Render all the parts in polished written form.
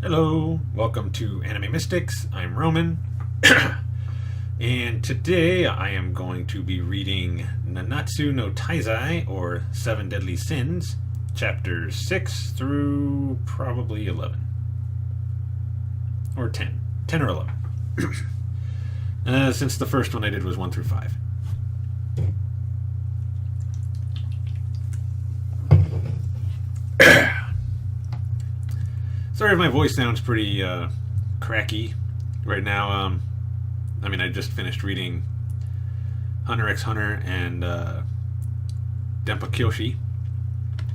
Hello, welcome to Anime Mystics. I'm Roman, and today I am going to be reading Nanatsu no Taizai, or Seven Deadly Sins, chapters 6 through probably 11. Or 10. 10 or 11. Since the first one I did was 1 through 5. Sorry if my voice sounds pretty cracky right now. I just finished reading Hunter x Hunter and Denpa Kyoshi.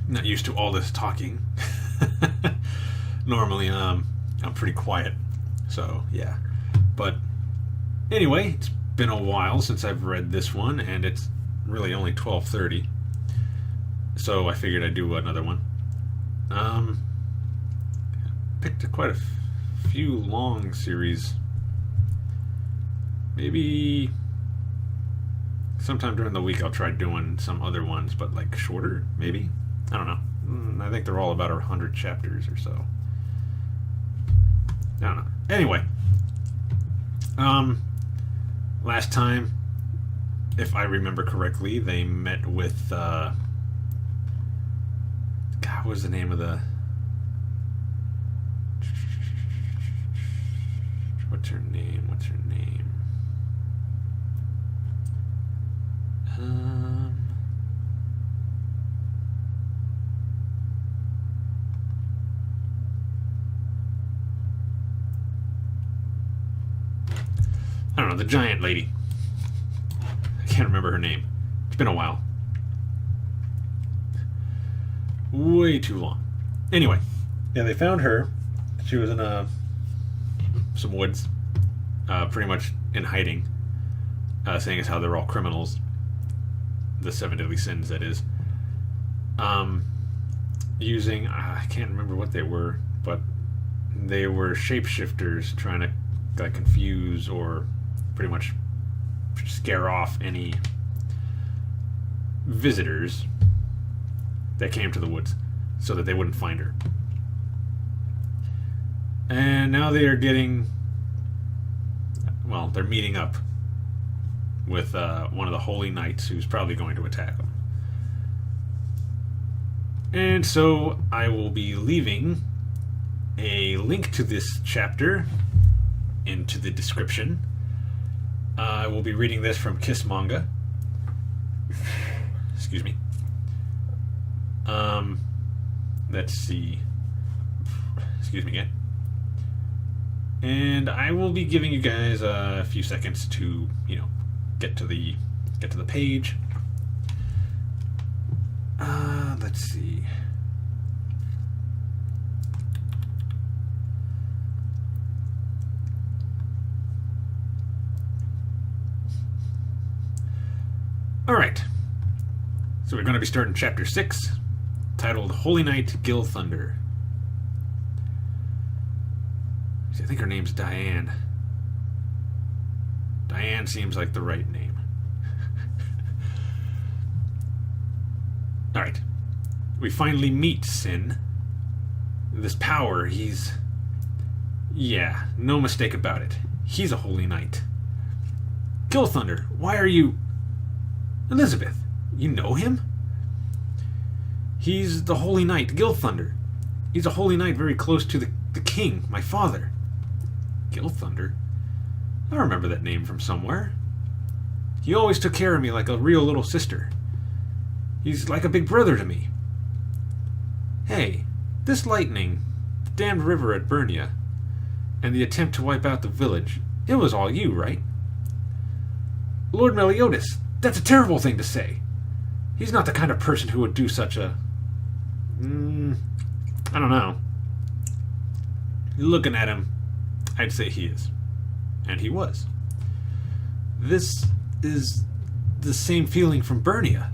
Not used to all this talking. Normally, I'm pretty quiet. So, yeah. But, anyway, it's been a while since I've read this one, and it's really only 12:30. So I figured I'd do another one. Picked quite a few long series. Maybe sometime during the week I'll try doing some other ones, but like shorter, maybe? I don't know. I think they're all about 100 chapters or so. I don't know. Anyway. Last time, if I remember correctly, they met with, God, what was the name of the... What's her name? I don't know, the giant lady. I can't remember her name. It's been a while. Way too long. Anyway, yeah, they found her. She was in some woods, pretty much in hiding, saying as how they're all criminals. The Seven Deadly Sins, that is. Using, I can't remember what they were, but they were shapeshifters trying to confuse or pretty much scare off any visitors that came to the woods so that they wouldn't find her. And now they are they're meeting up with one of the holy knights who's probably going to attack them. And so I will be leaving a link to this chapter into the description. I will be reading this from Kiss Manga. Excuse me. Let's see. Excuse me again. And I will be giving you guys a few seconds to, get to the page. Let's see. All right. So we're going to be starting chapter 6, titled Holy Knight Gilthunder. I think her name's Diane. Diane seems like the right name. Alright. We finally meet Sin. This power, yeah, no mistake about it. He's a holy knight. Gilthunder, why are you... Elizabeth, you know him? He's the holy knight, Gilthunder. He's a holy knight very close to the king, my father. Gilthunder? I remember that name from somewhere. He always took care of me like a real little sister. He's like a big brother to me. Hey, this lightning, the damned river at Burnia, and the attempt to wipe out the village, it was all you, right? Lord Meliodas, that's a terrible thing to say. He's not the kind of person who would do such a... I don't know. Looking at him, I'd say he is. And he was. This is the same feeling from Burnia.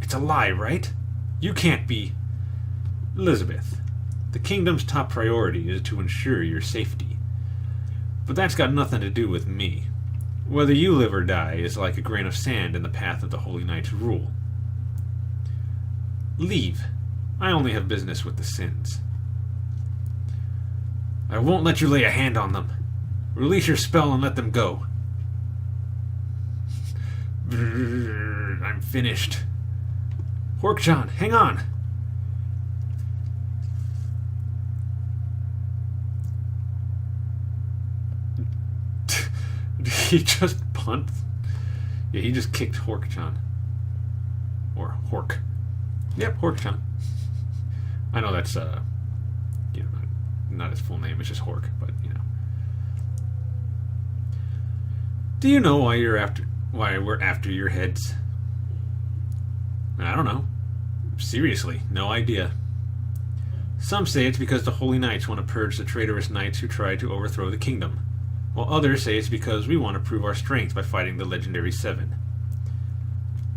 It's a lie, right? You can't be... Elizabeth, the kingdom's top priority is to ensure your safety. But that's got nothing to do with me. Whether you live or die is like a grain of sand in the path of the Holy Knight's rule. Leave. I only have business with the Sins. I won't let you lay a hand on them. Release your spell and let them go. I'm finished. Hork-chan, hang on. He just punched. Yeah, he just kicked Hork-chan. Or Hork. Yep, Hork-chan. I know that's not his full name, it's just Hork, but Do you know why we're after your heads? I don't know. Seriously, no idea. Some say it's because the Holy Knights want to purge the traitorous knights who tried to overthrow the kingdom, while others say it's because we want to prove our strength by fighting the legendary Seven.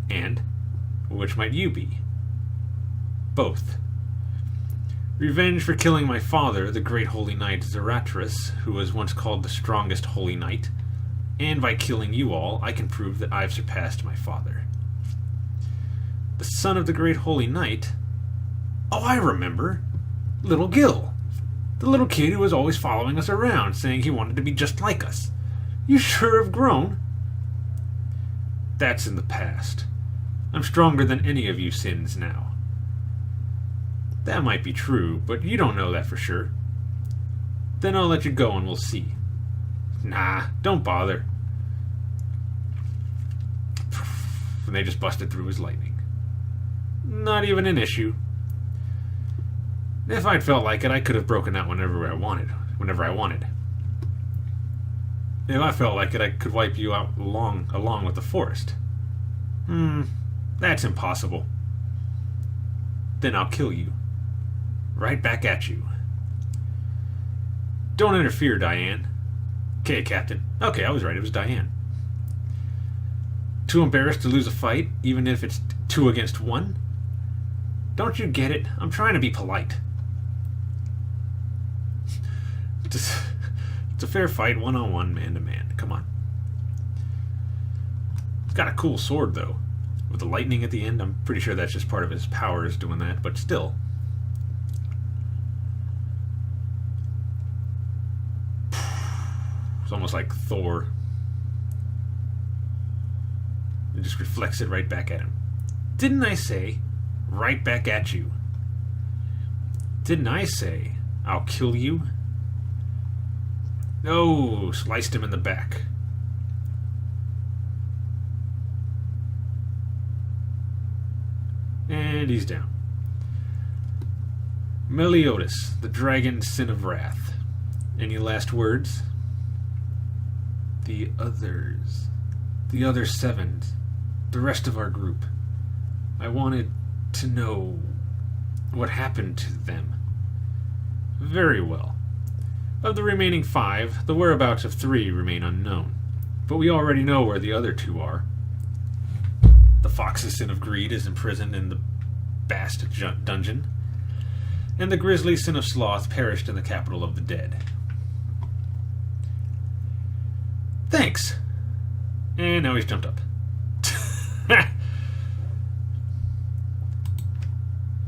And which might you be? Both. Revenge for killing my father, the great Holy Knight Zeratrus, who was once called the strongest Holy Knight, and by killing you all, I can prove that I've surpassed my father. The son of the great Holy Knight? Oh, I remember! Little Gil. The little kid who was always following us around, saying he wanted to be just like us. You sure have grown. That's in the past. I'm stronger than any of you sins now. That might be true, but you don't know that for sure. Then I'll let you go and we'll see. Nah, don't bother. And they just busted through his lightning. Not even an issue. If I'd felt like it, I could have broken out whenever I wanted. If I felt like it, I could wipe you out along with the forest. That's impossible. Then I'll kill you. Right back at you. Don't interfere, Diane. Okay, Captain. Okay, I was right, it was Diane. Too embarrassed to lose a fight, even if it's 2 against 1? Don't you get it? I'm trying to be polite. It's a fair fight, 1-on-1, man-to-man. Come on. It's got a cool sword, though. With the lightning at the end, I'm pretty sure that's just part of his powers doing that, but still. It's almost like Thor. It just reflects it right back at him. Didn't I say, right back at you? Didn't I say, I'll kill you? No, sliced him in the back. And he's down. Meliodas, the dragon sin of wrath. Any last words? The others. The other 7. The rest of our group. I wanted to know what happened to them. Very well. Of the remaining 5, the whereabouts of 3 remain unknown. But we already know where the other 2 are. The Fox's Sin of Greed is imprisoned in the Bast dungeon, and the Grisly Sin of Sloth perished in the capital of the dead. Thanks! And now he's jumped up.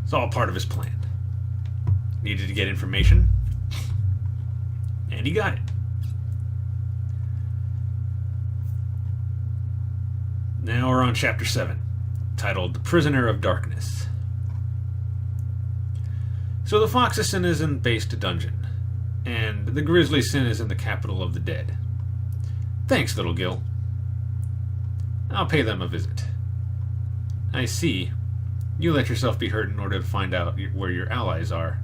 It's all part of his plan. Needed to get information, and he got it. Now we're on Chapter 7, titled The Prisoner of Darkness. So the Fox's Sin is in Bast dungeon, and the Grisly Sin is in the capital of the dead. Thanks, little Gil. I'll pay them a visit. I see. You let yourself be hurt in order to find out where your allies are.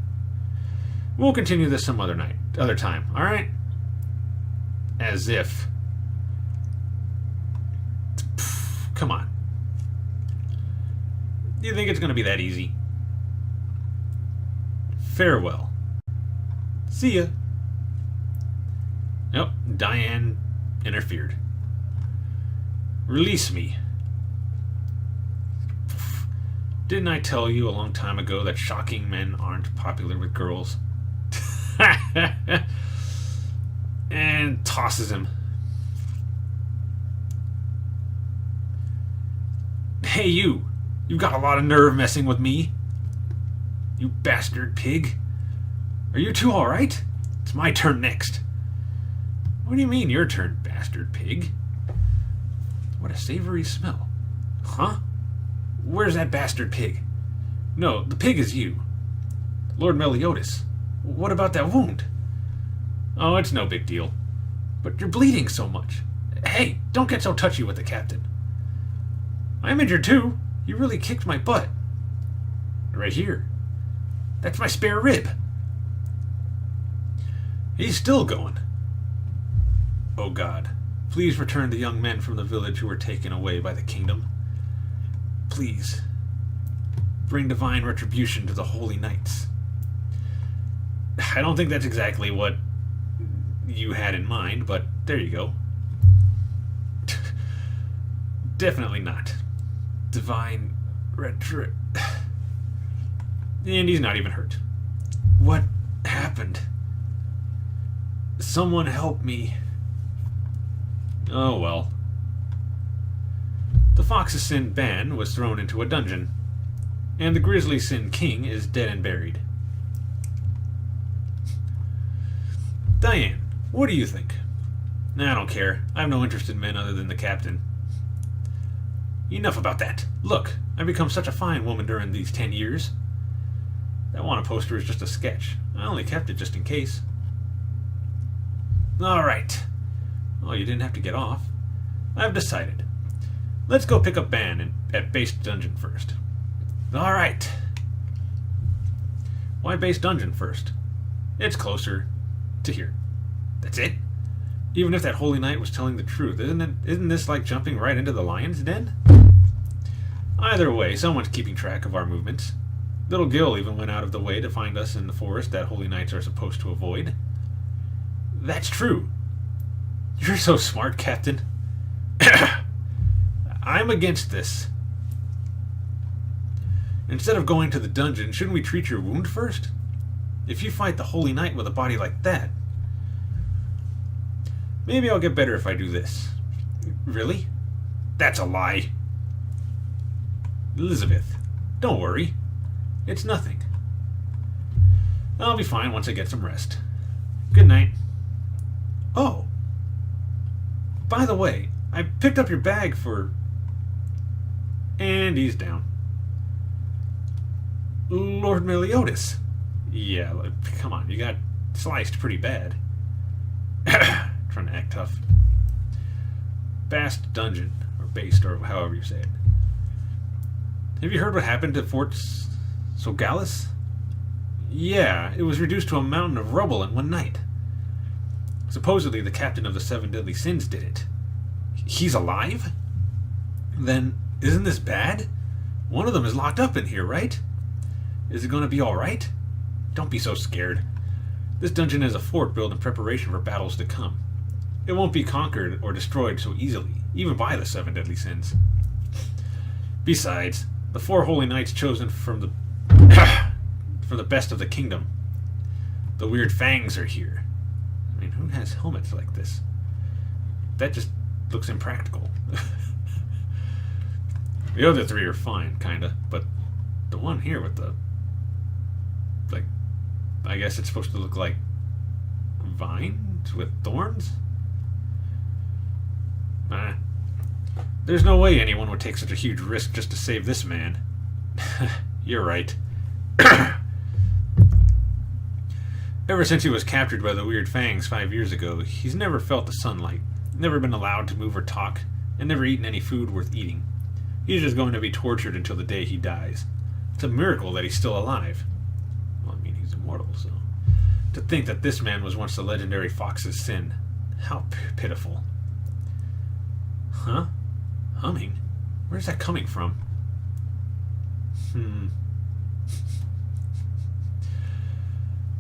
We'll continue this some other time, alright? As if. Come on. Do you think it's going to be that easy? Farewell. See ya. Nope, Diane interfered. Release me. Didn't I tell you a long time ago that shocking men aren't popular with girls? And tosses him. Hey you! You've got a lot of nerve messing with me. You bastard pig. Are you two alright? It's my turn next. What do you mean your turn, bastard pig? What a savory smell. Huh? Where's that bastard pig? No, the pig is you. Lord Meliodas. What about that wound? Oh, it's no big deal. But you're bleeding so much. Hey, don't get so touchy with the captain. I'm injured too. You really kicked my butt. Right here. That's my spare rib. He's still going. Oh God, please return the young men from the village who were taken away by the kingdom. Please. Bring divine retribution to the holy knights. I don't think that's exactly what you had in mind, but there you go. Definitely not. Divine retri... And he's not even hurt. What happened? Someone help me. Oh well. The Fox's Sin Ban was thrown into a dungeon, and the Grizzly Sin King is dead and buried. Diane, what do you think? Nah, I don't care. I have no interest in men other than the captain. Enough about that. Look, I've become such a fine woman during these 10 years. That wanted poster is just a sketch. I only kept it just in case. Alright. Oh, you didn't have to get off. I've decided. Let's go pick up Ban at Base Dungeon first. Alright. Why Base Dungeon first? It's closer to here. That's it? Even if that holy knight was telling the truth, isn't this like jumping right into the lion's den? Either way, someone's keeping track of our movements. Little Gil even went out of the way to find us in the forest that holy knights are supposed to avoid. That's true. You're so smart, Captain. I'm against this. Instead of going to the dungeon, shouldn't we treat your wound first? If you fight the holy knight with a body like that... Maybe I'll get better if I do this. Really? That's a lie. Elizabeth, don't worry. It's nothing. I'll be fine once I get some rest. Good night. Oh. By the way, I picked up your bag for... And he's down. Lord Meliodas. Yeah, come on, you got sliced pretty bad. Trying to act tough. Bast Dungeon, or Based, or however you say it. Have you heard what happened to Fort Sogalis? Yeah, it was reduced to a mountain of rubble in one night. Supposedly the captain of the 7 deadly sins did it. He's alive? Then, isn't this bad? One of them is locked up in here, right? Is it going to be alright? Don't be so scared. This dungeon is a fort built in preparation for battles to come. It won't be conquered or destroyed so easily, even by the 7 deadly sins. Besides, the 4 holy knights chosen from the from the best of the kingdom. The weird fangs are here. I mean, who has helmets like this? That just looks impractical. The other 3 are fine, kinda, but the one here with the... like, I guess it's supposed to look like vines with thorns? There's no way anyone would take such a huge risk just to save this man. You're right. Ever since he was captured by the weird fangs 5 years ago, he's never felt the sunlight, never been allowed to move or talk, and never eaten any food worth eating. He's just going to be tortured until the day he dies. It's a miracle that he's still alive. Well, I mean, he's immortal, so... To think that this man was once the legendary Fox's Sin. How pitiful. Huh? Humming? Where's that coming from?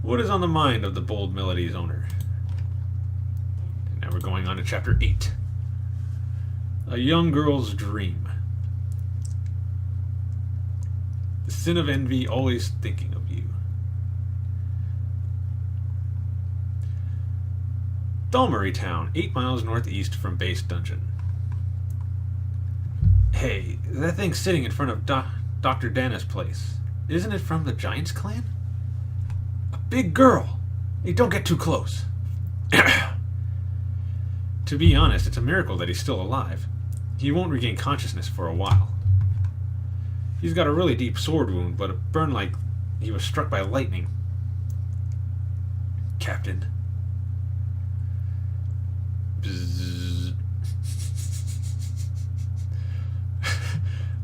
What is on the mind of the Bold Melodies owner? And now we're going on to chapter 8. A young girl's dream. The sin of envy, always thinking of you. Dulmary Town, 8 miles northeast from Base Dungeon. Hey, that thing's sitting in front of Dr. Dana's place. Isn't it from the Giants clan? A big girl. Hey, don't get too close. To be honest, it's a miracle that he's still alive. He won't regain consciousness for a while. He's got a really deep sword wound, but it burned like he was struck by lightning. Captain. Bzzz.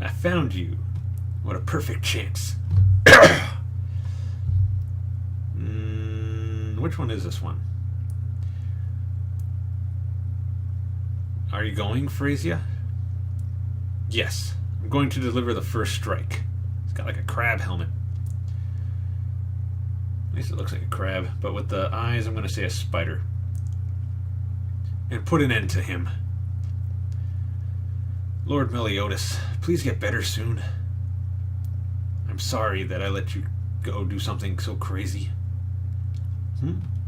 I found you. What a perfect chance. Which one is this one? Are you going, Phrasia? Yes. I'm going to deliver the first strike. It's got like a crab helmet. At least it looks like a crab, but with the eyes, I'm going to say a spider. And put an end to him. Lord Meliodas, please get better soon. I'm sorry that I let you go do something so crazy.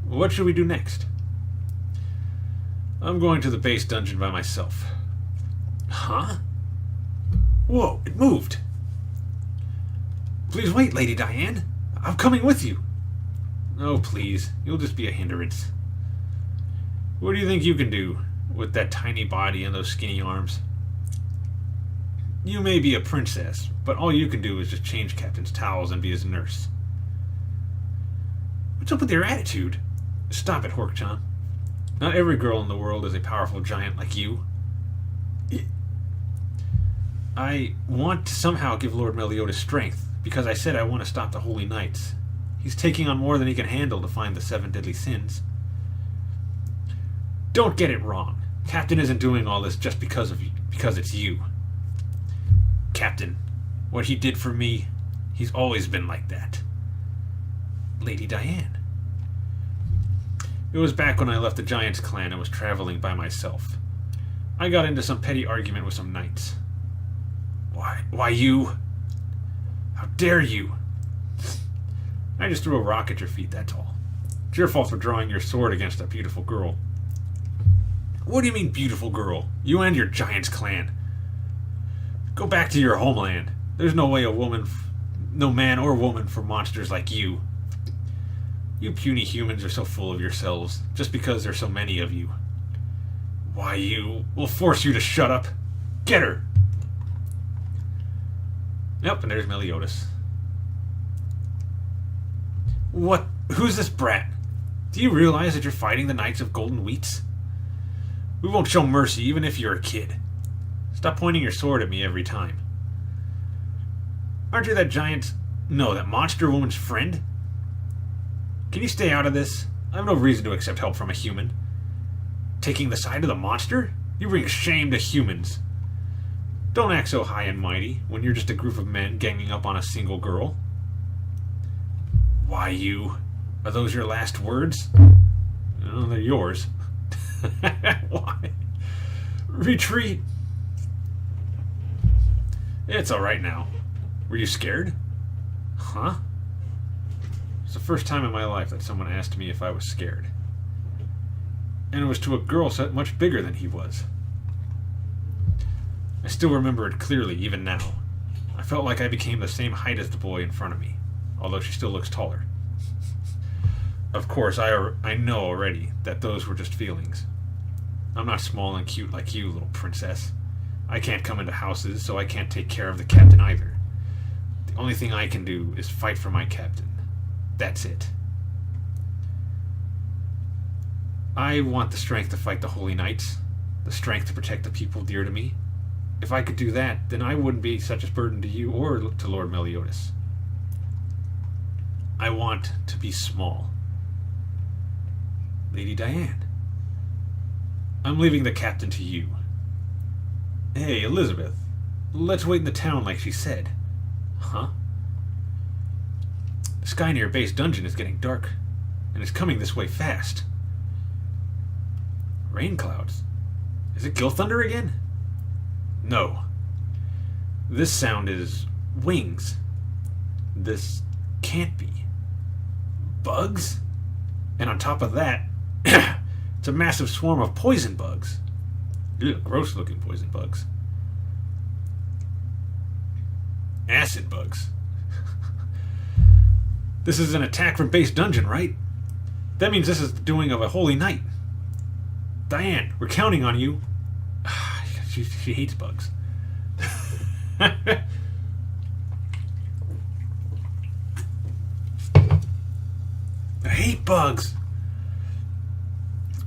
What should we do next? I'm going to the base dungeon by myself. Huh? Whoa, it moved. Please wait, Lady Diane. I'm coming with you. Oh, please. You'll just be a hindrance. What do you think you can do with that tiny body and those skinny arms? You may be a princess, but all you can do is just change Captain's towels and be his nurse. What's up with your attitude? Stop it, Hork-chan. Not every girl in the world is a powerful giant like you. I want to somehow give Lord Meliodas strength, because I said I want to stop the Holy Knights. He's taking on more than he can handle to find the 7 deadly sins. Don't get it wrong. Captain isn't doing all this just because it's you. Captain, what he did for me, he's always been like that. Lady Diane. It was back when I left the Giants clan and was traveling by myself. I got into some petty argument with some knights. Why you? How dare you? I just threw a rock at your feet, that's all. It's your fault for drawing your sword against a beautiful girl. What do you mean, beautiful girl? You and your Giants clan. Go back to your homeland. There's no way no man or woman for monsters like you. You puny humans are so full of yourselves, just because there's so many of you. Why you? We'll force you to shut up. Get her! Yep, and there's Meliodas. What? Who's this brat? Do you realize that you're fighting the Knights of Golden Wheats? We won't show mercy even if you're a kid. Stop pointing your sword at me every time. Aren't you that that monster woman's friend? Can you stay out of this? I have no reason to accept help from a human. Taking the side of the monster? You bring shame to humans. Don't act so high and mighty when you're just a group of men ganging up on a single girl. Why you? Are those your last words? No, they're yours. Why? Retreat. It's alright now. Were you scared? Huh? It's the first time in my life that someone asked me if I was scared. And it was to a girl set much bigger than he was. I still remember it clearly, even now. I felt like I became the same height as the boy in front of me, although she still looks taller. Of course, I know already that those were just feelings. I'm not small and cute like you, little princess. I can't come into houses, so I can't take care of the captain either. The only thing I can do is fight for my captain. That's it. I want the strength to fight the Holy Knights, the strength to protect the people dear to me. If I could do that, then I wouldn't be such a burden to you or to Lord Meliodas. I want to be small. Lady Diane. I'm leaving the captain to you. Hey, Elizabeth. Let's wait in the town like she said. Huh? The sky near base dungeon is getting dark, and it's coming this way fast. Rain clouds. Is it Gilthunder again? No. This sound is wings. This can't be. Bugs? And on top of that, it's a massive swarm of poison bugs. Ugh, gross looking poison bugs. Acid bugs. This is an attack from base dungeon, right? That means this is the doing of a holy knight. Diane, we're counting on you. She hates bugs. I hate bugs.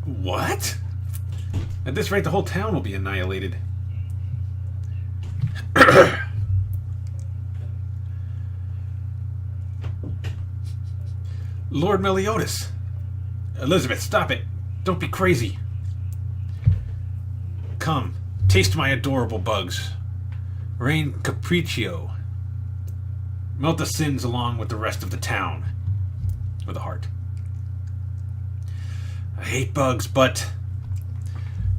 What? At this rate, the whole town will be annihilated. Lord Meliodas. Elizabeth, stop it. Don't be crazy. Come, taste my adorable bugs. Rain Capriccio. Melt the sins along with the rest of the town. With a heart. I hate bugs, but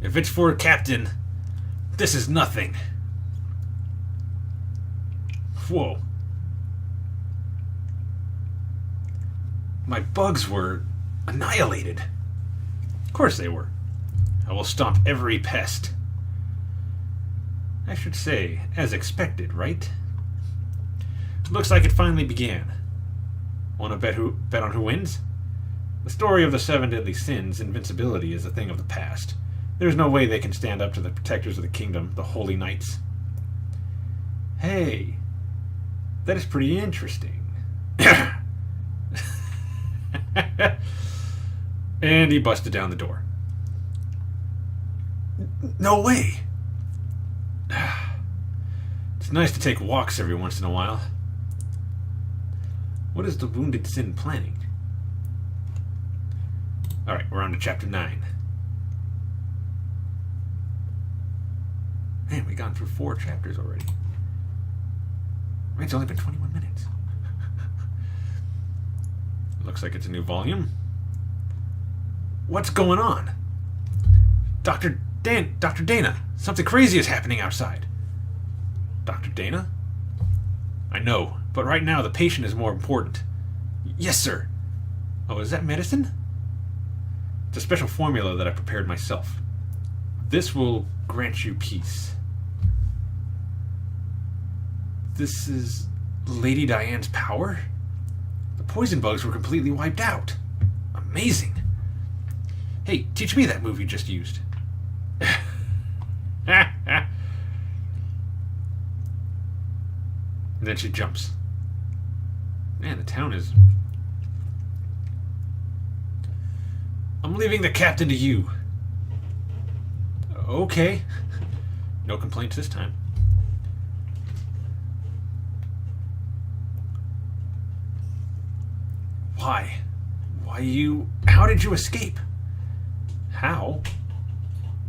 if it's for a captain, this is nothing. Whoa. My bugs were annihilated. Of course they were. I will stomp every pest. I should say, as expected, right? Looks like it finally began. Want to bet on who wins? The story of the 7 deadly sins, invincibility, is a thing of the past. There's no way they can stand up to the protectors of the kingdom, the holy knights. Hey, that is pretty interesting. And he busted down the door. No way! It's nice to take walks every once in a while. What is the wounded sin planning? Alright, we're on to chapter 9. Man, we've gone through 4 chapters already. It's only been 21 minutes. Looks like it's a new volume. What's going on? Dr. Dana, something crazy is happening outside. Dr. Dana? I know, but right now the patient is more important. Yes, sir. Oh, is that medicine? It's a special formula that I prepared myself. This will grant you peace. This is Lady Diane's power? The poison bugs were completely wiped out. Amazing. Hey, teach me that move you just used. And then she jumps. Man, the town is... I'm leaving the captain to you. Okay. No complaints this time. Why? How did you escape? How?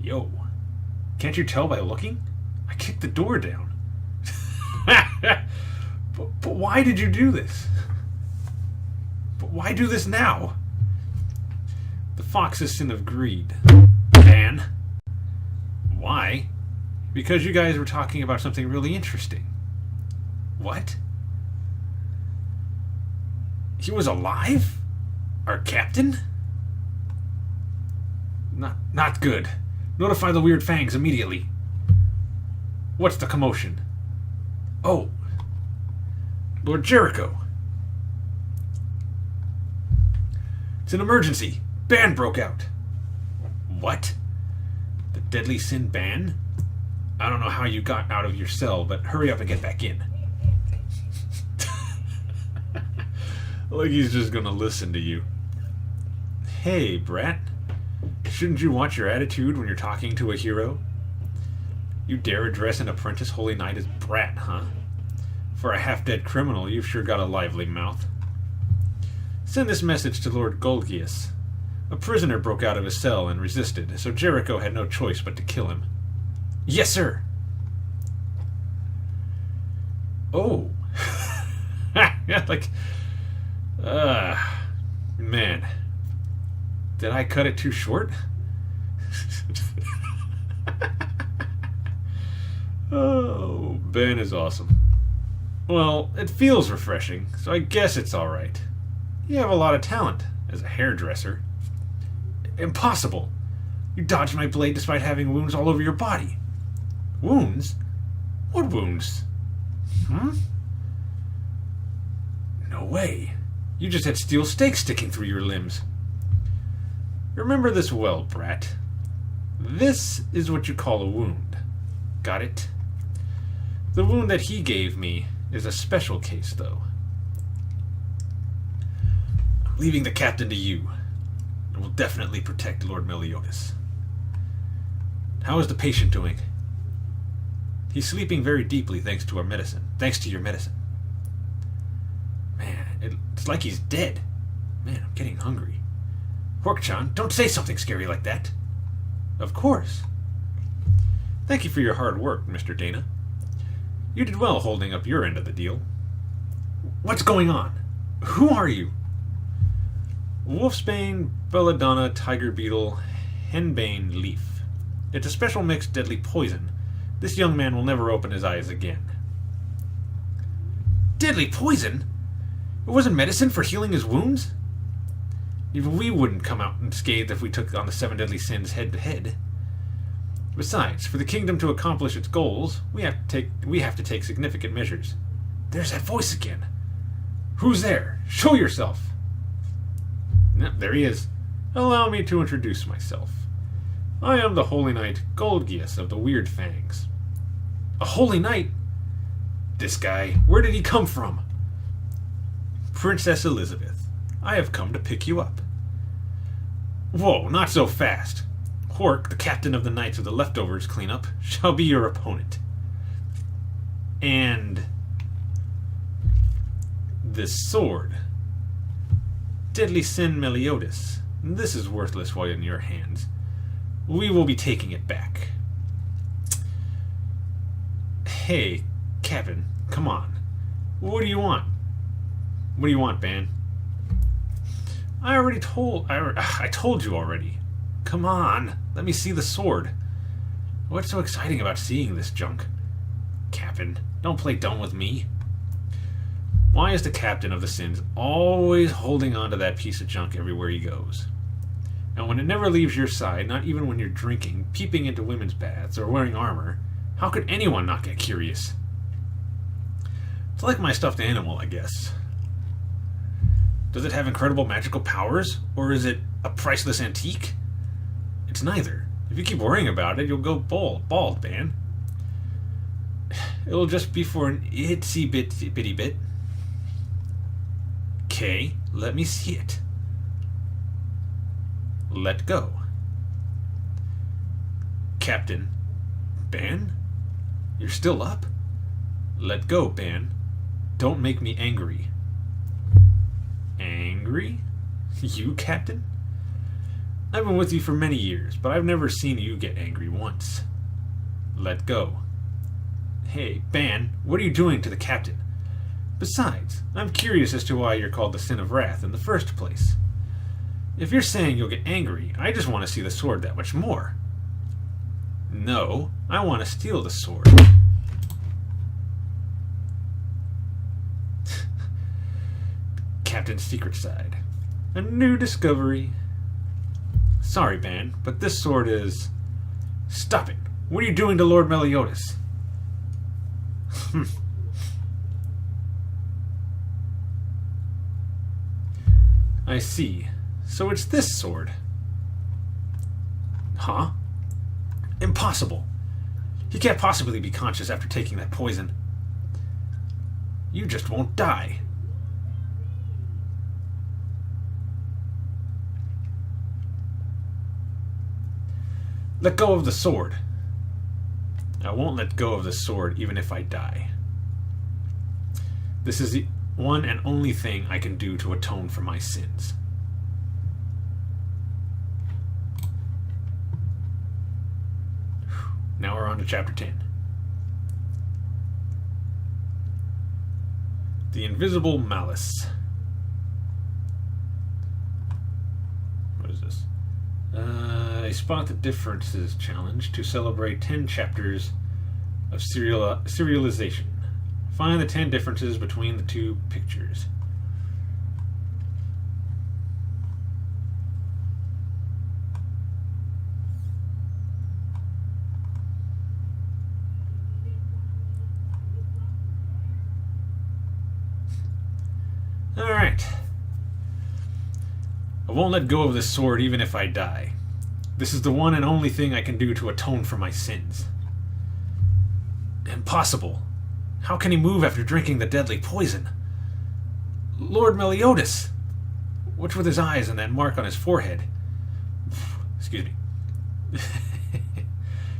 Yo. Can't you tell by looking? I kicked the door down. But why did you do this? But why do this now? The fox's sin of greed. Dan? Why? Because you guys were talking about something really interesting. What? He was alive? Our captain? Not good. Notify the Weird Fangs immediately. What's the commotion? Oh. Lord Jericho. It's an emergency. Ban broke out. What? The Deadly Sin ban? I don't know how you got out of your cell, but hurry up and get back in. Like he's just gonna listen to you. Hey, brat. Shouldn't you watch your attitude when you're talking to a hero? You dare address an apprentice holy knight as brat, huh? For a half-dead criminal, you've sure got a lively mouth. Send this message to Lord Golgius. A prisoner broke out of his cell and resisted, so Jericho had no choice but to kill him. Yes, sir! Oh. Like... man. Did I cut it too short? Oh, Ben is awesome. Well, it feels refreshing, so I guess it's alright. You have a lot of talent as a hairdresser. Impossible! You dodged my blade despite having wounds all over your body. Wounds? What wounds? No way. You just had steel stakes sticking through your limbs. Remember this well, brat. This is what you call a wound. Got it? The wound that he gave me is a special case, though. I'm leaving the captain to you, and will definitely protect Lord Meliodas. How is the patient doing? He's sleeping very deeply thanks to our medicine. Thanks to your medicine. Man, it's like he's dead. Man, I'm getting hungry. Hork-chan, don't say something scary like that. Of course. Thank you for your hard work, Mr. Dana. You did well holding up your end of the deal. What's going on? Who are you? Wolfsbane, belladonna, tiger beetle, henbane leaf. It's a special mixed deadly poison. This young man will never open his eyes again. Deadly poison? It wasn't medicine for healing his wounds? Even we wouldn't come out unscathed if we took on the 7 deadly sins head to head. Besides, for the kingdom to accomplish its goals, we have to take significant measures. There's that voice again. Who's there? Show yourself. Yep, there he is. Allow me to introduce myself. I am the Holy Knight Goldgius of the Weird Fangs. A Holy Knight? This guy, where did he come from? Princess Elizabeth, I have come to pick you up. Whoa, not so fast. Hork, the captain of the Knights of the Leftovers cleanup, shall be your opponent. And this sword. Deadly Sin Meliodas. This is worthless while in your hands. We will be taking it back. Hey, Captain, come on. What do you want? What do you want, Ban? I told you already. Come on, let me see the sword. What's so exciting about seeing this junk? Captain, don't play dumb with me. Why is the captain of the sins always holding on to that piece of junk everywhere he goes? And when it never leaves your side, not even when you're drinking, peeping into women's baths, or wearing armor, how could anyone not get curious? It's like my stuffed animal, I guess. Does it have incredible magical powers, or is it a priceless antique? It's neither. If you keep worrying about it, you'll go bald, man. It'll just be for an itsy bitty bit. Okay, let me see it. Let go. Captain. Ban? You're still up? Let go, Ban. Don't make me angry. Angry? You, Captain? I've been with you for many years, but I've never seen you get angry once. Let go. Hey, Ban, what are you doing to the Captain? Besides, I'm curious as to why you're called the Sin of Wrath in the first place. If you're saying you'll get angry, I just want to see the sword that much more. No, I want to steal the sword. Captain's secret side. A new discovery. Sorry, Ban, but this sword is... Stop it! What are you doing to Lord Meliodas? I see. So it's this sword. Huh? Impossible. He can't possibly be conscious after taking that poison. You just won't die. Let go of the sword. I won't let go of the sword even if I die. This is the one and only thing I can do to atone for my sins. Now we're on to chapter 10. The Invisible Malice. What is this? A Spot the Differences challenge to celebrate 10 chapters of serialization. Find the 10 differences between the two pictures. Alright. A won't let go of this sword even if I die. This is the one and only thing I can do to atone for my sins. Impossible. How can he move after drinking the deadly poison? Lord Meliodas! What's with his eyes and that mark on his forehead? Excuse me.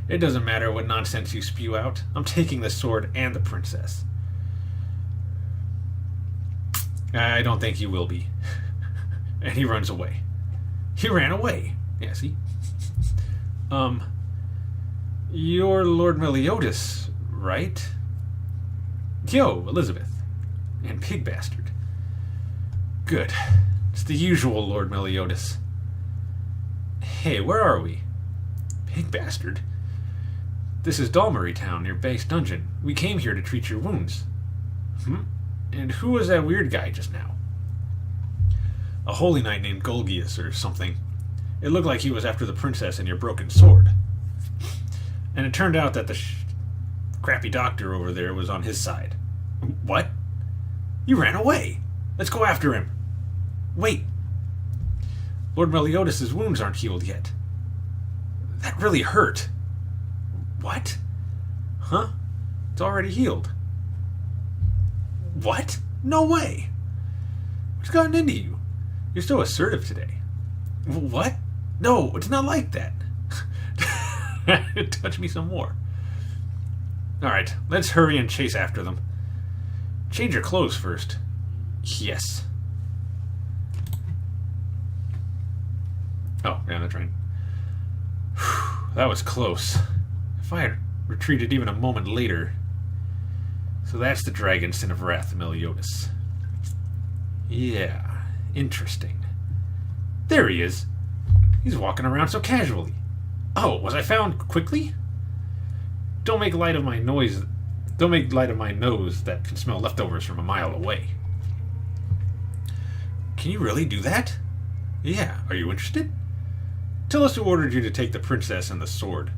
It doesn't matter what nonsense you spew out. I'm taking the sword and the princess. I don't think you will be. And he runs away. He ran away. Yeah, see? You're Lord Meliodas, right? Yo, Elizabeth. And Pig Bastard. Good. It's the usual Lord Meliodas. Hey, where are we? Pig Bastard? This is Dalmary Town, your base dungeon. We came here to treat your wounds. And who was that weird guy just now? A holy knight named Golgius or something. It looked like he was after the princess and your broken sword. And it turned out that the crappy doctor over there was on his side. What? You ran away. Let's go after him. Wait. Lord Meliodas' wounds aren't healed yet. That really hurt. What? Huh? It's already healed. What? No way. What's gotten into you? You're so assertive today. What? No, it's not like that. Touch me some more. Alright, let's hurry and chase after them. Change your clothes first. Yes. Oh, yeah, that's right. That was close. If I had retreated even a moment later. So that's the dragon sin of wrath, Meliodas. Yeah, interesting. There he is. He's walking around so casually. Oh, was I found quickly? Don't make light of my nose that can smell leftovers from a mile away. Can you really do that? Yeah, are you interested? Tell us who ordered you to take the princess and the sword.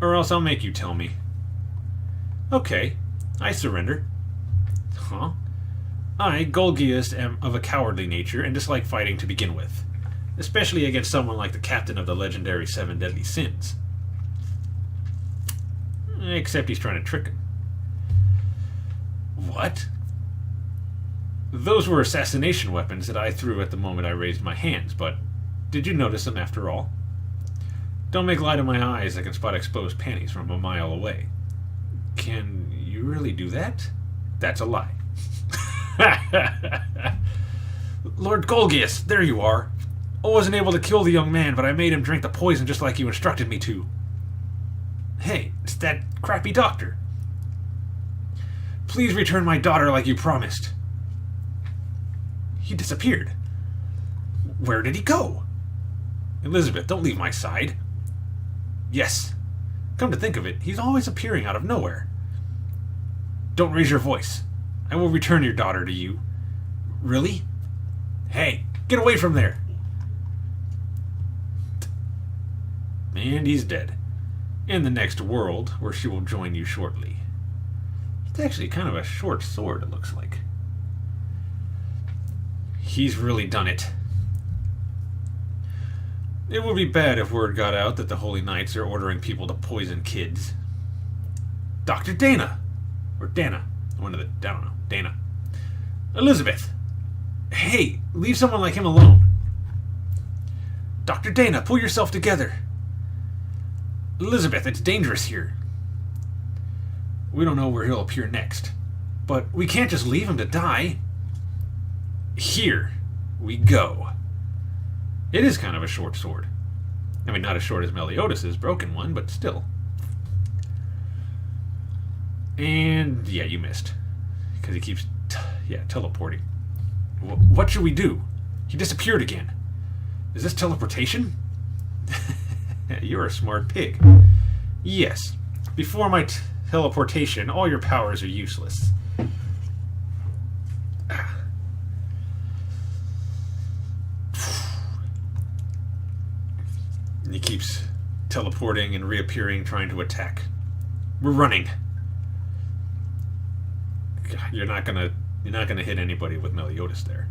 Or else I'll make you tell me. Okay, I surrender. Huh? I, Golgius, am of a cowardly nature and dislike fighting to begin with. Especially against someone like the captain of the legendary Seven Deadly Sins. Except he's trying to trick him. What? Those were assassination weapons that I threw at the moment I raised my hands, but did you notice them after all? Don't make light of my eyes that can spot exposed panties from a mile away. Can you really do that? That's a lie. Lord Golgius, there you are. I wasn't able to kill the young man, but I made him drink the poison just like you instructed me to. Hey, it's that crappy doctor. Please return my daughter like you promised. He disappeared. Where did he go? Elizabeth, don't leave my side. Yes. Come to think of it, he's always appearing out of nowhere. Don't raise your voice. I will return your daughter to you. Really? Hey, get away from there. And he's dead. In the next world, where she will join you shortly. It's actually kind of a short sword, it looks like. He's really done it. It would be bad if word got out that the Holy Knights are ordering people to poison kids. Dr. Dana! Or Dana. One of the... I don't know. Dana. Elizabeth! Hey, leave someone like him alone. Dr. Dana, pull yourself together. Elizabeth, it's dangerous here. We don't know where he'll appear next. But we can't just leave him to die. Here we go. It is kind of a short sword. I mean, not as short as Meliodas' broken one, but still. And, yeah, you missed. Because he keeps, teleporting. What should we do? He disappeared again. Is this teleportation? You're a smart pig. Yes. Before my teleportation, all your powers are useless. And he keeps teleporting and reappearing, trying to attack. We're running. God, you're not gonna hit anybody with Meliodas there.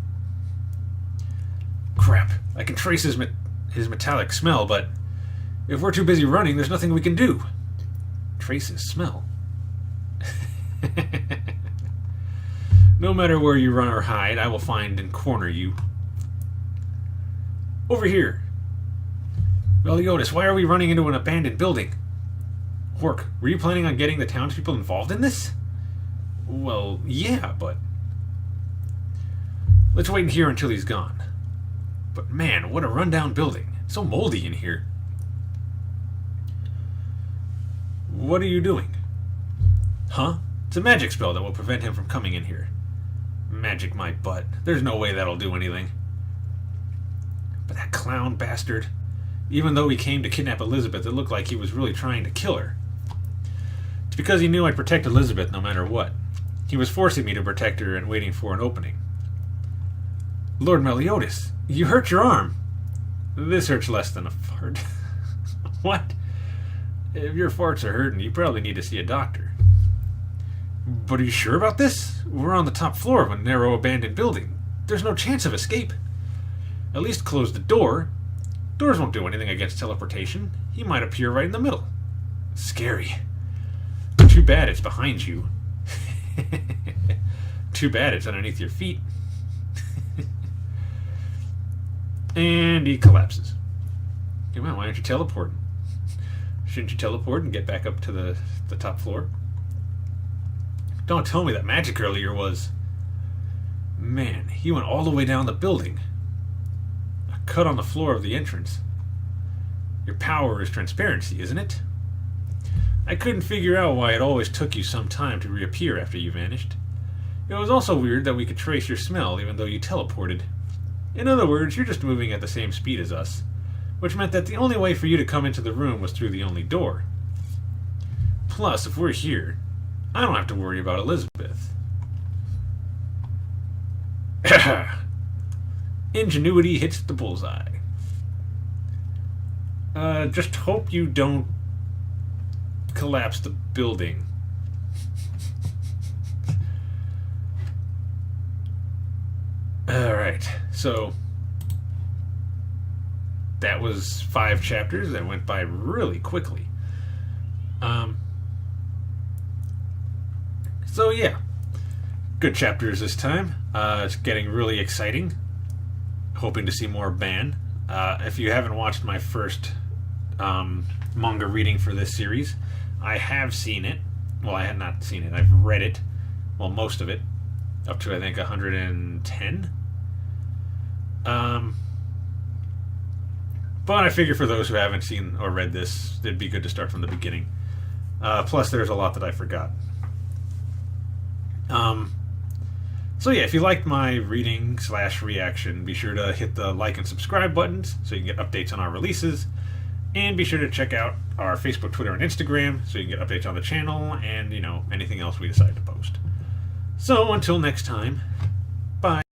Crap. I can trace his metallic smell, but if we're too busy running, there's nothing we can do. Trace his smell? No matter where you run or hide, I will find and corner you. Over here. Meliodas, why are we running into an abandoned building? Hork, were you planning on getting the townspeople involved in this? Well, yeah, but... Let's wait in here until he's gone. But man, what a rundown building. It's so moldy in here. What are you doing? Huh? It's a magic spell that will prevent him from coming in here. Magic my butt. There's no way that'll do anything. But that clown bastard. Even though he came to kidnap Elizabeth, it looked like he was really trying to kill her. It's because he knew I'd protect Elizabeth no matter what. He was forcing me to protect her and waiting for an opening. Lord Meliodas, you hurt your arm. This hurts less than a fart. What? If your farts are hurting, you probably need to see a doctor. But are you sure about this? We're on the top floor of a narrow abandoned building. There's no chance of escape. At least close the door. Doors won't do anything against teleportation. He might appear right in the middle. Scary. Too bad it's behind you. Too bad it's underneath your feet. And he collapses. Come on, why aren't you teleporting? Shouldn't you teleport and get back up to the top floor? Don't tell me that magic earlier was... Man, he went all the way down the building. A cut on the floor of the entrance. Your power is transparency, isn't it? I couldn't figure out why it always took you some time to reappear after you vanished. It was also weird that we could trace your smell even though you teleported. In other words, you're just moving at the same speed as us, which meant that the only way for you to come into the room was through the only door. Plus, if we're here, I don't have to worry about Elizabeth. Ingenuity hits the bullseye. Just hope you don't collapse the building. Alright, so that was 5 chapters that went by really quickly. So yeah, good chapters this time. It's getting really exciting. Hoping to see more Ban. If you haven't watched my first manga reading for this series, I have seen it. Well, I had not seen it. I've read it. Well, most of it. Up to, I think, 110. But I figure for those who haven't seen or read this, it'd be good to start from the beginning. Plus, there's a lot that I forgot. So yeah, if you liked my reading / reaction, be sure to hit the like and subscribe buttons so you can get updates on our releases. And be sure to check out our Facebook, Twitter, and Instagram so you can get updates on the channel and, anything else we decide to post. So until next time,